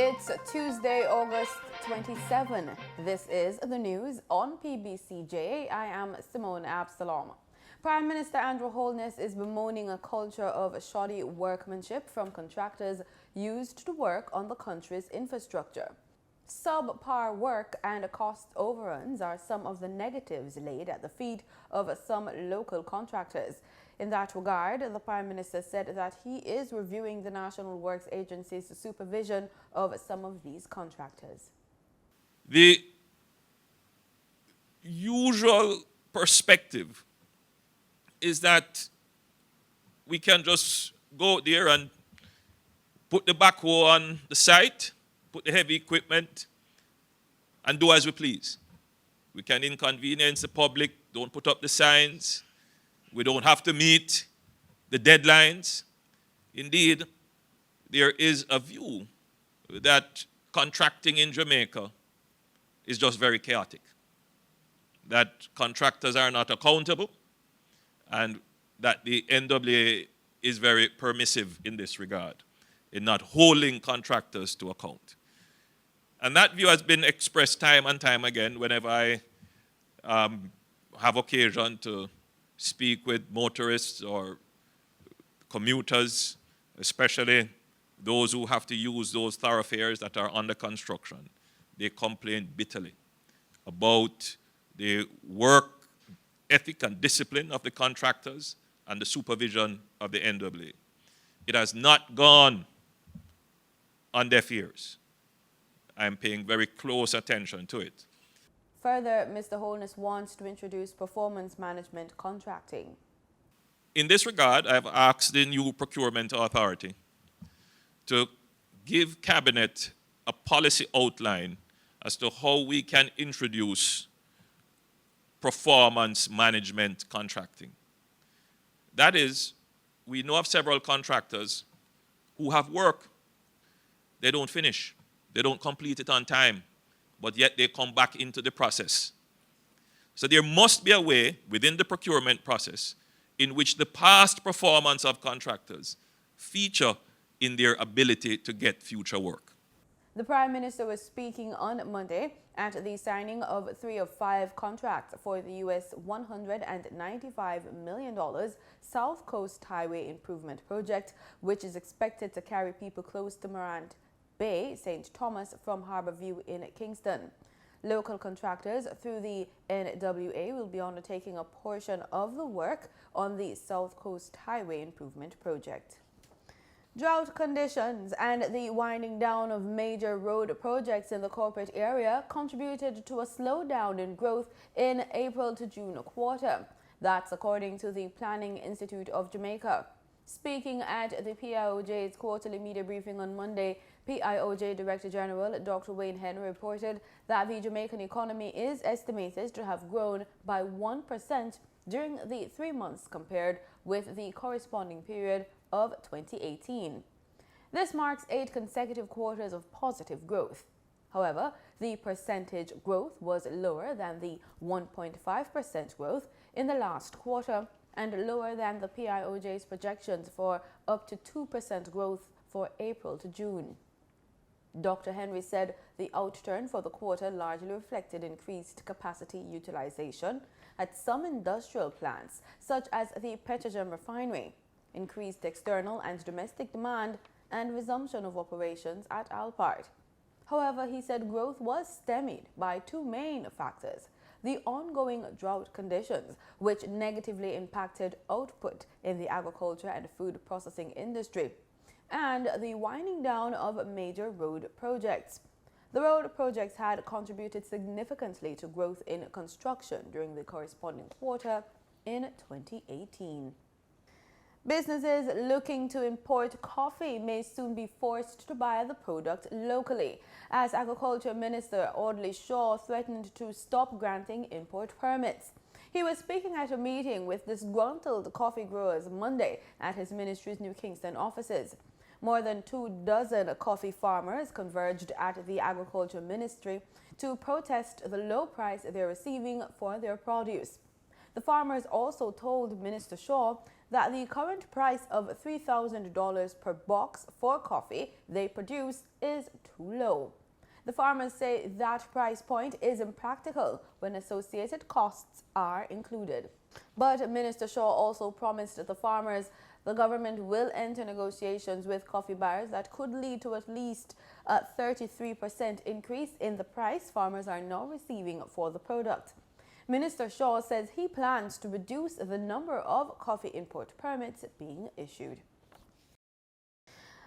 It's Tuesday, August 27. This is the news on PBCJ. I am Simone Absalom. Prime Minister Andrew Holness is bemoaning a culture of shoddy workmanship from contractors used to work on the country's infrastructure. Subpar work and cost overruns are some of the negatives laid at the feet of some local contractors. In that regard, the Prime Minister said that he is reviewing the National Works Agency's supervision of some of these contractors. The usual perspective is that we can just go out there and put the backhoe on the site, put the heavy equipment, and do as we please. We can inconvenience the public, don't put up the signs. We don't have to meet the deadlines. Indeed, there is a view that contracting in Jamaica is just very chaotic, that contractors are not accountable, and that the NWA is very permissive in this regard, in not holding contractors to account. And that view has been expressed time and time again whenever I have occasion to speak with motorists or commuters, especially those who have to use those thoroughfares that are under construction. They complain bitterly about the work ethic and discipline of the contractors and the supervision of the NWA. It has not gone on deaf ears. I am paying very close attention to it. Further, Mr. Holness wants to introduce performance management contracting. In this regard, I have asked the new procurement authority to give Cabinet a policy outline as to how we can introduce performance management contracting. That is, we know of several contractors who have work. They don't finish. They don't complete it on time, but yet they come back into the process. So there must be a way within the procurement process in which the past performance of contractors feature in their ability to get future work. The Prime Minister was speaking on Monday at the signing of 3 of 5 contracts for the U.S. $195 million South Coast Highway Improvement Project, which is expected to carry people close to Morant Bay, St. Thomas from Harborview in Kingston. Local contractors through the NWA will be undertaking a portion of the work on the South Coast Highway Improvement Project. Drought conditions and the winding down of major road projects in the corporate area contributed to a slowdown in growth in April to June quarter. That's according to the Planning Institute of Jamaica. Speaking at the PIOJ's quarterly media briefing on Monday, PIOJ Director General Dr. Wayne Henry reported that the Jamaican economy is estimated to have grown by 1% during the 3 months compared with the corresponding period of 2018. This marks 8 consecutive quarters of positive growth. However, the percentage growth was lower than the 1.5% growth in the last quarter and lower than the PIOJ's projections for up to 2% growth for April to June. Dr. Henry said the outturn for the quarter largely reflected increased capacity utilization at some industrial plants, such as the Petroleum refinery, increased external and domestic demand, and resumption of operations at Alpart. However, he said growth was stymied by 2 main factors: the ongoing drought conditions, which negatively impacted output in the agriculture and food processing industry, and the winding down of major road projects. The road projects had contributed significantly to growth in construction during the corresponding quarter in 2018. Businesses looking to import coffee may soon be forced to buy the product locally, as Agriculture Minister Audley Shaw threatened to stop granting import permits. He was speaking at a meeting with disgruntled coffee growers Monday at his ministry's New Kingston offices. More than 24 coffee farmers converged at the Agriculture Ministry to protest the low price they're receiving for their produce. The farmers also told Minister Shaw that the current price of $3,000 per box for coffee they produce is too low. The farmers say that price point is impractical when associated costs are included. But Minister Shaw also promised the farmers the government will enter negotiations with coffee buyers that could lead to at least a 33% increase in the price farmers are now receiving for the product. Minister Shaw says he plans to reduce the number of coffee import permits being issued.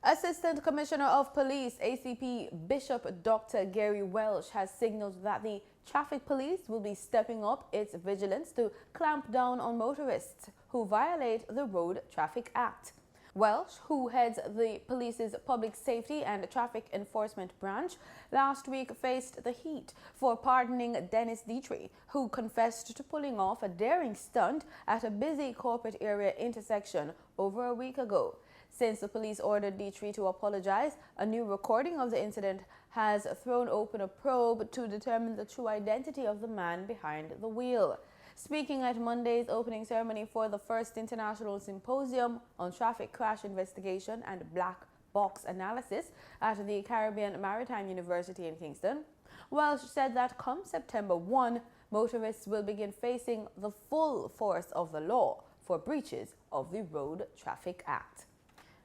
Assistant Commissioner of Police, ACP Bishop Dr. Gary Welsh, has signaled that the traffic police will be stepping up its vigilance to clamp down on motorists who violate the Road Traffic Act. Welsh, who heads the police's Public Safety and Traffic Enforcement branch, last week faced the heat for pardoning Dennis Dietrich, who confessed to pulling off a daring stunt at a busy corporate area intersection over a week ago. Since the police ordered Dietrich to apologize, a new recording of the incident has thrown open a probe to determine the true identity of the man behind the wheel. Speaking at Monday's opening ceremony for the first International Symposium on Traffic Crash Investigation and Black Box Analysis at the Caribbean Maritime University in Kingston, Welsh said that come September 1, motorists will begin facing the full force of the law for breaches of the Road Traffic Act.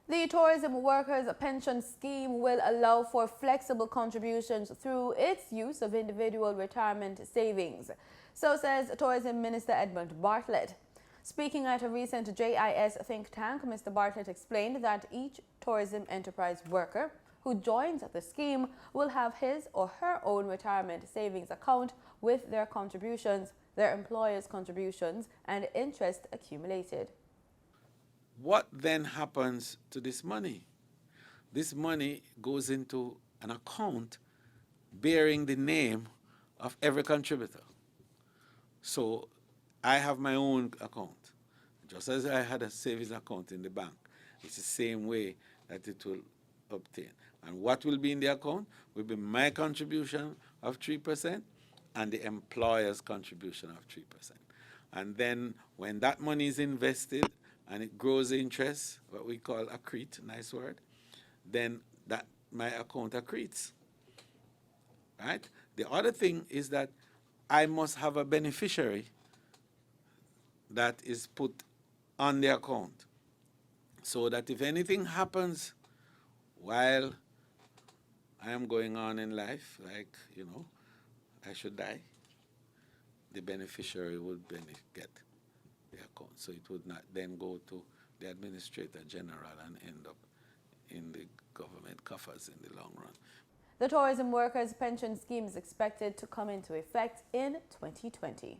The Tourism Workers Pension Scheme will allow for flexible contributions through its use of individual retirement savings. So says Tourism Minister Edmund Bartlett. Speaking at a recent JIS think tank, Mr. Bartlett explained that each tourism enterprise worker who joins the scheme will have his or her own retirement savings account with their contributions, their employer's contributions, and interest accumulated. What then happens to this money? This money goes into an account bearing the name of every contributor. So I have my own account, just as I had a savings account in the bank. It's the same way that it will obtain. And what will be in the account will be my contribution of 3% and the employer's contribution of 3%. And then when that money is invested and it grows interest, what we call accrete, nice word, then that my account accretes. Right? The other thing is that I must have a beneficiary that is put on the account, so that if anything happens while I am going on in life, like, I should die, the beneficiary would get the account. So it would not then go to the Administrator General and end up in the government coffers in the long run. The Tourism Workers Pension Scheme is expected to come into effect in 2020.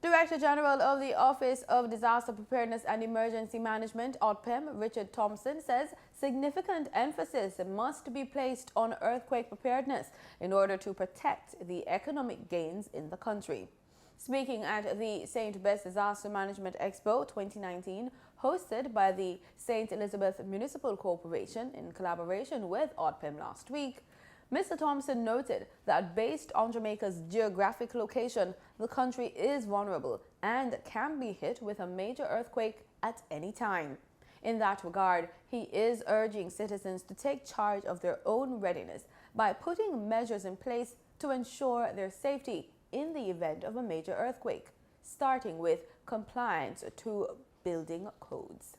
Director General of the Office of Disaster Preparedness and Emergency Management, ODPEM, Richard Thompson, says significant emphasis must be placed on earthquake preparedness in order to protect the economic gains in the country. Speaking at the St. Bess Disaster Management Expo 2019, hosted by the St. Elizabeth Municipal Corporation in collaboration with ODPEM last week, Mr. Thompson noted that based on Jamaica's geographic location, the country is vulnerable and can be hit with a major earthquake at any time. In that regard, he is urging citizens to take charge of their own readiness by putting measures in place to ensure their safety in the event of a major earthquake, starting with compliance to building codes.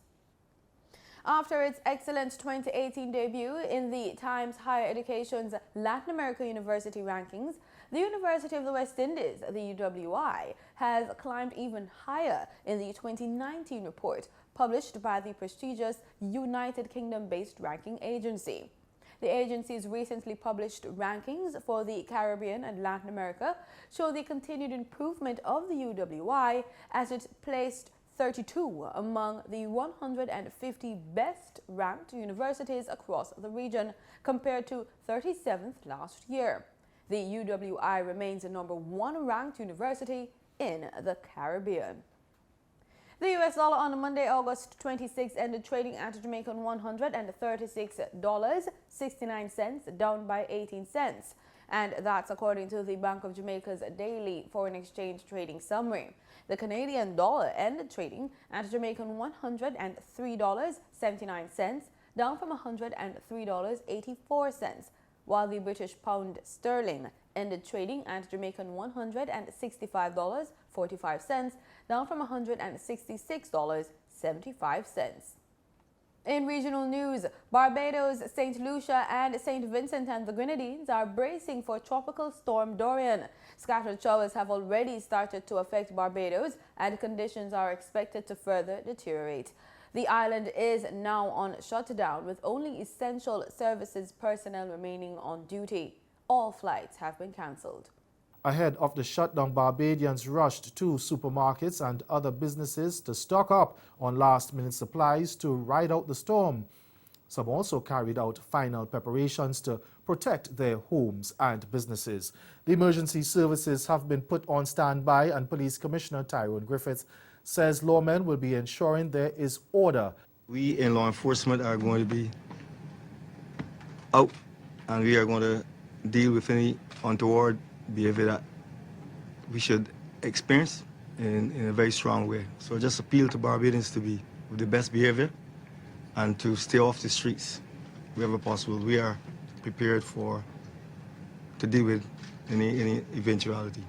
After its excellent 2018 debut in the Times Higher Education's Latin America University rankings, the University of the West Indies, the UWI, has climbed even higher in the 2019 report published by the prestigious United Kingdom-based ranking agency. The agency's recently published rankings for the Caribbean and Latin America show the continued improvement of the UWI as it placed 32 among the 150 best-ranked universities across the region, compared to 37th last year. The UWI remains the #1 ranked university in the Caribbean. The US dollar on Monday, August 26, ended trading at Jamaican $136.69, down by 18 cents. And that's according to the Bank of Jamaica's daily foreign exchange trading summary. The Canadian dollar ended trading at Jamaican $103.79, down from $103.84, while the British pound sterling ended trading at Jamaican $165.45, down from $166.75. In regional news, Barbados, St. Lucia and St. Vincent and the Grenadines are bracing for Tropical Storm Dorian. Scattered showers have already started to affect Barbados, and conditions are expected to further deteriorate. The island is now on shutdown, with only essential services personnel remaining on duty. All flights have been cancelled. Ahead of the shutdown, Barbadians rushed to supermarkets and other businesses to stock up on last-minute supplies to ride out the storm. Some also carried out final preparations to protect their homes and businesses. The emergency services have been put on standby, and Police Commissioner Tyrone Griffiths says lawmen will be ensuring there is order. We in law enforcement are going to be out, and we are going to deal with any untoward behavior that we should experience in a very strong way. So I just appeal to Barbadians to be with the best behavior and to stay off the streets wherever possible. We are prepared to deal with any eventuality.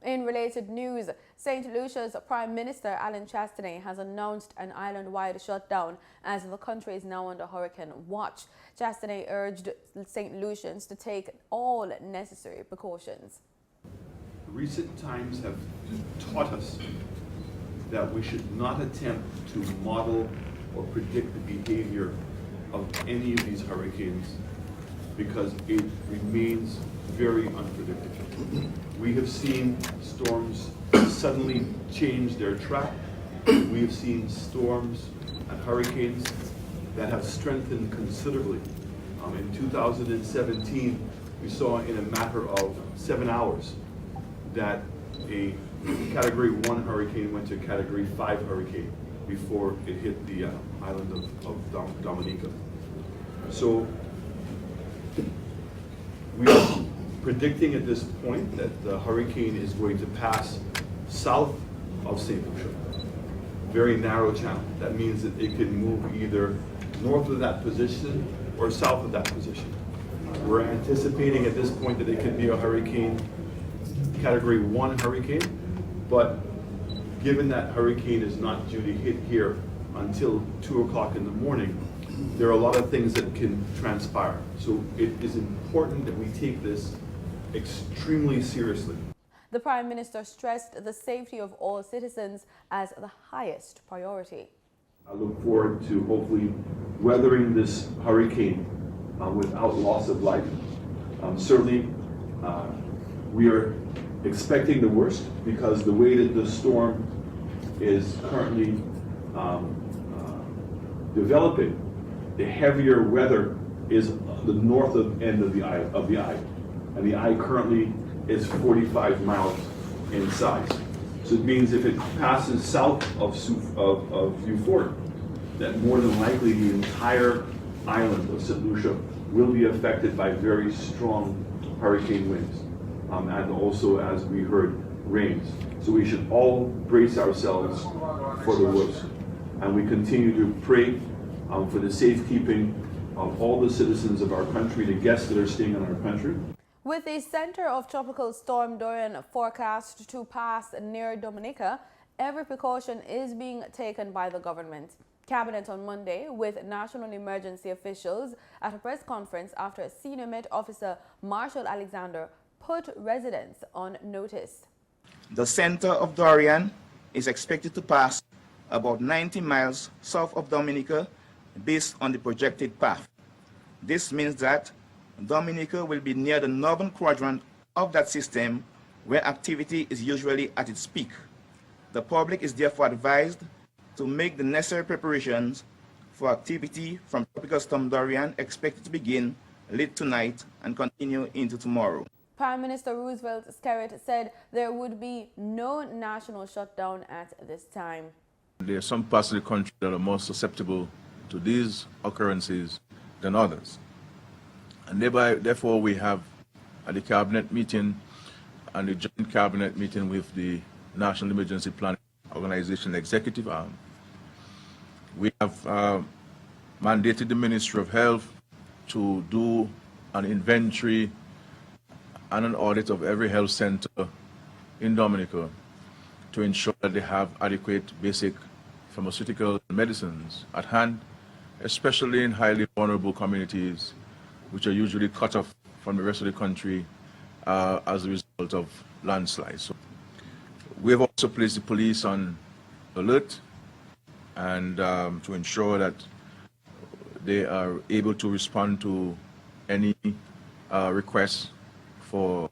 In related news, St. Lucia's Prime Minister Alan Chastanet has announced an island-wide shutdown as the country is now under hurricane watch. Chastanet urged St. Lucians to take all necessary precautions. Recent times have taught us that we should not attempt to model or predict the behavior of any of these hurricanes because it remains very unpredictable. We have seen storms suddenly change their track. We have seen storms and hurricanes that have strengthened considerably. In 2017, we saw in a matter of 7 hours that a Category 1 hurricane went to a Category 5 hurricane before it hit the island of Dominica. So we are predicting at this point that the hurricane is going to pass south of St. Lucia. Very narrow channel. That means that it can move either north of that position or south of that position. We're anticipating at this point that it could be a hurricane, Category 1 hurricane, but given that hurricane is not due to hit here until 2 o'clock in the morning, there are a lot of things that can transpire. So it is important that we take this extremely seriously. The Prime Minister stressed the safety of all citizens as the highest priority. I look forward to hopefully weathering this hurricane without loss of life. Certainly, we are expecting the worst because the way that the storm is currently developing, the heavier weather is the north end of the eye, and the eye currently is 45 miles in size. So it means if it passes south of Beaufort, that more than likely the entire island of St. Lucia will be affected by very strong hurricane winds, and also, as we heard, rains. So we should all brace ourselves for the worst, and we continue to pray for the safekeeping of all the citizens of our country, the guests that are staying in our country. With the center of Tropical Storm Dorian forecast to pass near Dominica, every precaution is being taken by the government. Cabinet on Monday with national emergency officials at a press conference after Senior Met Officer Marshall Alexander put residents on notice. The center of Dorian is expected to pass about 90 miles south of Dominica based on the projected path. This means that Dominica will be near the northern quadrant of that system where activity is usually at its peak. The public is therefore advised to make the necessary preparations for activity from Tropical Storm Dorian expected to begin late tonight and continue into tomorrow. Prime Minister Roosevelt Skerritt said there would be no national shutdown at this time. There are some parts of the country that are more susceptible to these occurrences than others. And therefore we have at the cabinet meeting and the joint cabinet meeting with the National Emergency Planning Organization executive arm. We have mandated the Ministry of Health to do an inventory and an audit of every health center in Dominica to ensure that they have adequate basic pharmaceutical medicines at hand, especially in highly vulnerable communities, which are usually cut off from the rest of the country as a result of landslides. So we have also placed the police on alert and to ensure that they are able to respond to any requests for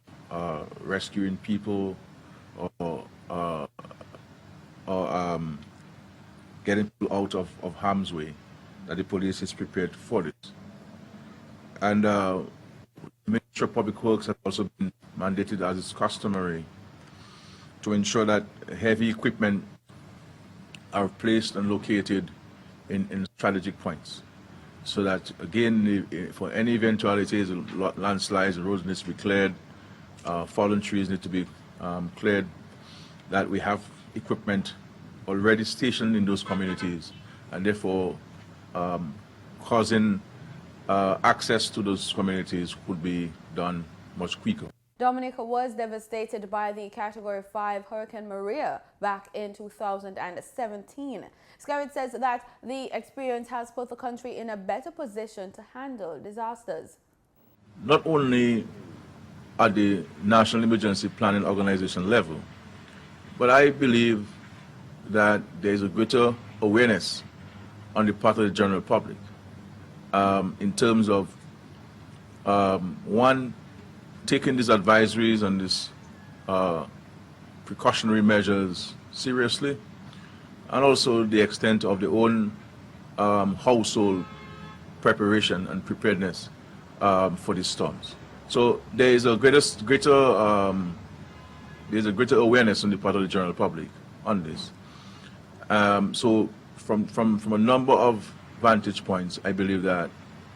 rescuing people or getting people out of harm's way, that the police is prepared for this. And the Ministry of Public Works has also been mandated, as is customary, to ensure that heavy equipment are placed and located in strategic points, so that, again, for any eventualities, landslides, roads need to be cleared, fallen trees need to be cleared, that we have equipment already stationed in those communities, and therefore causing access to those communities could be done much quicker. Dominica was devastated by the Category 5 Hurricane Maria back in 2017. Scarrett says that the experience has put the country in a better position to handle disasters. Not only at the National Emergency Planning Organization level, but I believe that there is a greater awareness on the part of the general public in terms of, one, taking these advisories and these precautionary measures seriously, and also the extent of their own household preparation and preparedness for these storms. So there is a greater awareness on the part of the general public on this. So from a number of vantage points, I believe that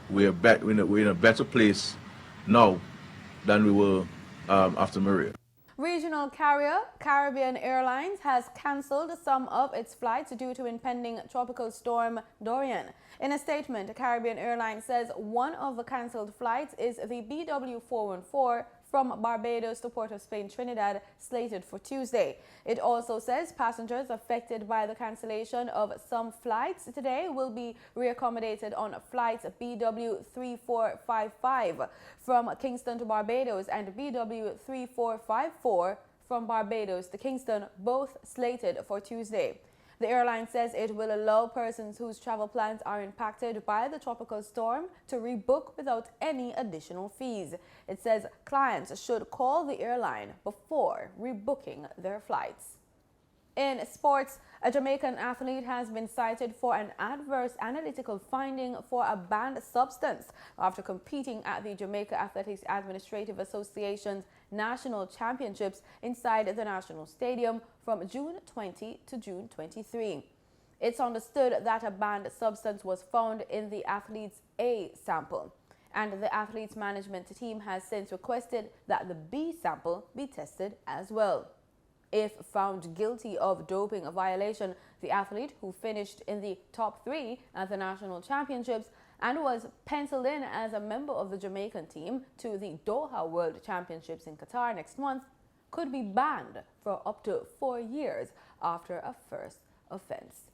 we're in a better place now than we were after Maria. Regional carrier Caribbean Airlines has cancelled some of its flights due to impending tropical storm Dorian. In a statement, Caribbean Airlines says one of the cancelled flights is the BW414 from Barbados to Port of Spain, Trinidad, slated for Tuesday. It also says passengers affected by the cancellation of some flights today will be reaccommodated on flights BW3455 from Kingston to Barbados and BW3454 from Barbados to Kingston, both slated for Tuesday. The airline says it will allow persons whose travel plans are impacted by the tropical storm to rebook without any additional fees. It says clients should call the airline before rebooking their flights. In sports, a Jamaican athlete has been cited for an adverse analytical finding for a banned substance after competing at the Jamaica Athletics Administrative Association's National Championships inside the National Stadium from June 20 to June 23. It's understood that a banned substance was found in the athlete's A sample, and the athlete's management team has since requested that the B sample be tested as well. If found guilty of doping violation, the athlete, who finished in the top 3 at the National Championships and was penciled in as a member of the Jamaican team to the Doha World Championships in Qatar next month, could be banned for up to 4 years after a first offense.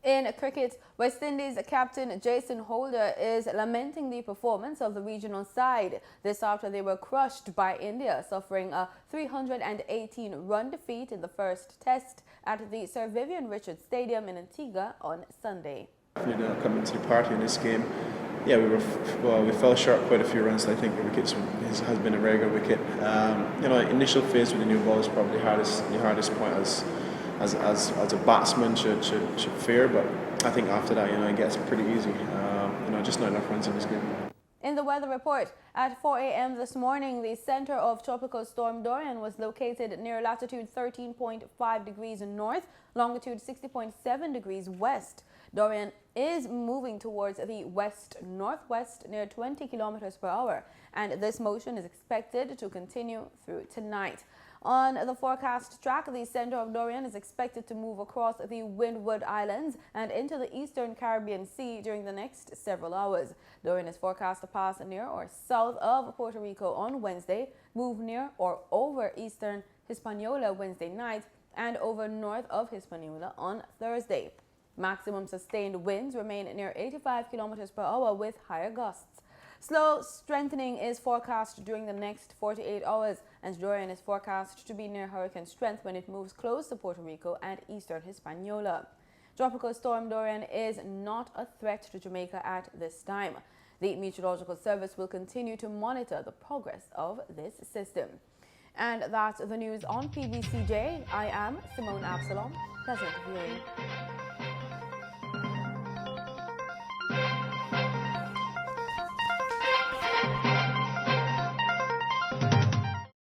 In cricket, West Indies captain Jason Holder is lamenting the performance of the regional side. This after they were crushed by India, suffering a 318-run defeat in the first test at the Sir Vivian Richards Stadium in Antigua on Sunday. Coming to the party in this game, yeah, we fell short quite a few runs. I think the wicket has been a very good wicket. Initial phase with the new ball is probably the hardest point as a batsman should fear, but I think after that, it gets pretty easy. Just not enough runs in this game. In the weather report, at 4 a.m. this morning, the center of Tropical Storm Dorian was located near latitude 13.5 degrees north, longitude 60.7 degrees west. Dorian is moving towards the west-northwest near 20 kilometers per hour, and this motion is expected to continue through tonight. On the forecast track, the center of Dorian is expected to move across the Windward Islands and into the eastern Caribbean Sea during the next several hours. Dorian is forecast to pass near or south of Puerto Rico on Wednesday, move near or over eastern Hispaniola Wednesday night, and over north of Hispaniola on Thursday. Maximum sustained winds remain near 85 kilometers per hour with higher gusts. Slow strengthening is forecast during the next 48 hours, and Dorian is forecast to be near hurricane strength when it moves close to Puerto Rico and eastern Hispaniola. Tropical storm Dorian is not a threat to Jamaica at this time. The Meteorological Service will continue to monitor the progress of this system. And that's the news on PBCJ. I am Simone Absalom. Pleasant viewing.